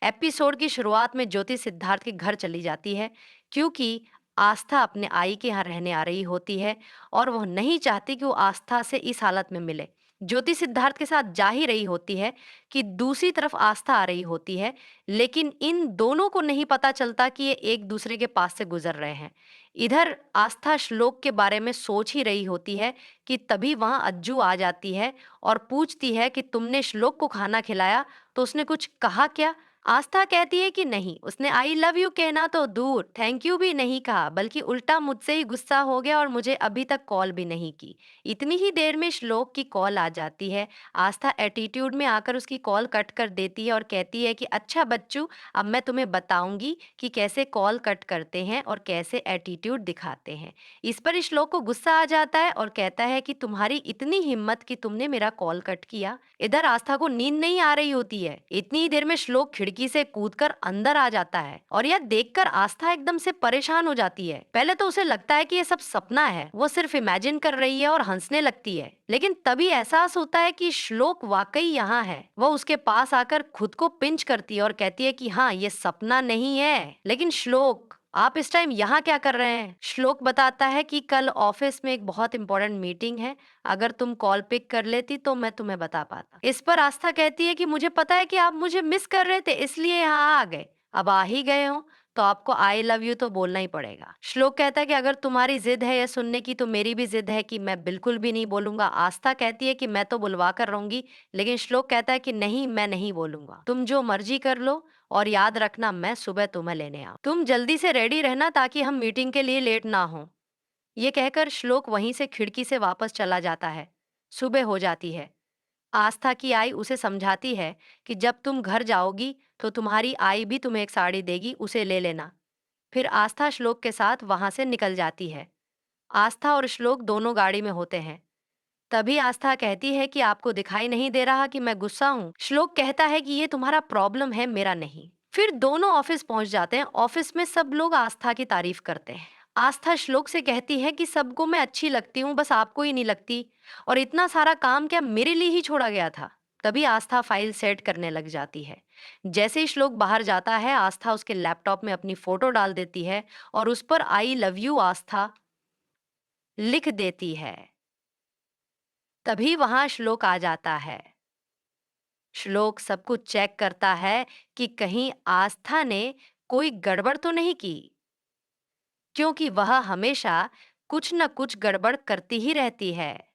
Episode की शुरुआत में ज्योति सिद्धार्थ के घर चली जाती है क्योंकि आस्था अपने आई के यहाँ रहने आ रही होती है और वह नहीं चाहती कि वो आस्था से इस हालत में मिले। ज्योति सिद्धार्थ के साथ जा ही रही होती है कि दूसरी तरफ आस्था आ रही होती है, लेकिन इन दोनों को नहीं पता चलता कि ये एक दूसरे के पास से गुजर रहे हैं। इधर आस्था श्लोक के बारे में सोच ही रही होती है कि तभी वहां अज्जू आ जाती है और पूछती है कि तुमने श्लोक को खाना खिलाया तो उसने कुछ कहा क्या? आस्था कहती है कि नहीं, उसने आई लव यू कहना तो दूर, थैंक यू भी नहीं कहा, बल्कि उल्टा मुझसे ही गुस्सा हो गया और मुझे अभी तक कॉल भी नहीं की। इतनी ही देर में श्लोक की कॉल आ जाती है। आस्था एटीट्यूड में आकर उसकी कॉल कट कर देती है और कहती है कि अच्छा बच्चू, अब मैं तुम्हें बताऊंगी कि कैसे कॉल कट करते हैं और कैसे एटीट्यूड दिखाते हैं। इस पर श्लोक को गुस्सा आ जाता है और कहता है कि तुम्हारी इतनी हिम्मत कि तुमने मेरा कॉल कट किया। इधर आस्था को नींद नहीं आ रही होती है। इतनी ही देर में श्लोक खिड़की से कूदकर अंदर आ जाता है और यह देखकर आस्था एकदम से परेशान हो जाती है। पहले तो उसे लगता है कि यह सब सपना है, वो सिर्फ इमेजिन कर रही है और हंसने लगती है, लेकिन तभी एहसास होता है कि श्लोक वाकई यहाँ है। वह उसके पास आकर खुद को पिंच करती है और कहती है कि हाँ, ये सपना नहीं है। लेकिन श्लोक, आप इस टाइम यहाँ क्या कर रहे हैं? श्लोक बताता है कि कल ऑफिस में एक बहुत इंपॉर्टेंट मीटिंग है, अगर तुम कॉल पिक कर लेती तो मैं तुम्हें बता पाता। इस पर आस्था कहती है कि मुझे पता है कि आप मुझे मिस कर रहे थे, इसलिए यहाँ आ गए। अब आ ही गए हो तो आपको आई लव यू तो बोलना ही पड़ेगा। श्लोक कहता है कि अगर तुम्हारी जिद है यह सुनने की तो मेरी भी जिद है कि मैं बिल्कुल भी नहीं बोलूंगा। आस्था कहती है कि मैं तो बुलवा कर रहूंगी, लेकिन श्लोक कहता है कि नहीं, मैं नहीं बोलूंगा, तुम जो मर्जी कर लो और याद रखना मैं सुबह तुम्हें लेने आऊं। तुम जल्दी से रेडी रहना ताकि हम मीटिंग के लिए लेट ना हो। ये कहकर श्लोक वहीं से खिड़की से वापस चला जाता है। सुबह हो जाती है। आस्था की आई उसे समझाती है कि जब तुम घर जाओगी तो तुम्हारी आई भी तुम्हें एक साड़ी देगी, उसे ले लेना। फिर आस्था श्लोक के साथ वहां से निकल जाती है। आस्था और श्लोक दोनों गाड़ी में होते हैं। तभी आस्था कहती है कि आपको दिखाई नहीं दे रहा कि मैं गुस्सा हूँ? श्लोक कहता है कि ये तुम्हारा प्रॉब्लम है, मेरा नहीं। फिर दोनों ऑफिस पहुंच जाते हैं। ऑफिस में सब लोग आस्था की तारीफ करते हैं। आस्था श्लोक से कहती है कि सबको मैं अच्छी लगती हूँ, बस आपको ही नहीं लगती, और इतना सारा काम क्या मेरे लिए ही छोड़ा गया था? तभी आस्था फाइल सेट करने लग जाती है। जैसे ही श्लोक बाहर जाता है, आस्था उसके लैपटॉप में अपनी फोटो डाल देती है और उस पर आई लव यू आस्था लिख देती है। तभी वहां श्लोक आ जाता है। श्लोक सब कुछ चेक करता है कि कहीं आस्था ने कोई गड़बड़ तो नहीं की, क्योंकि वह हमेशा कुछ न कुछ गड़बड़ करती ही रहती है।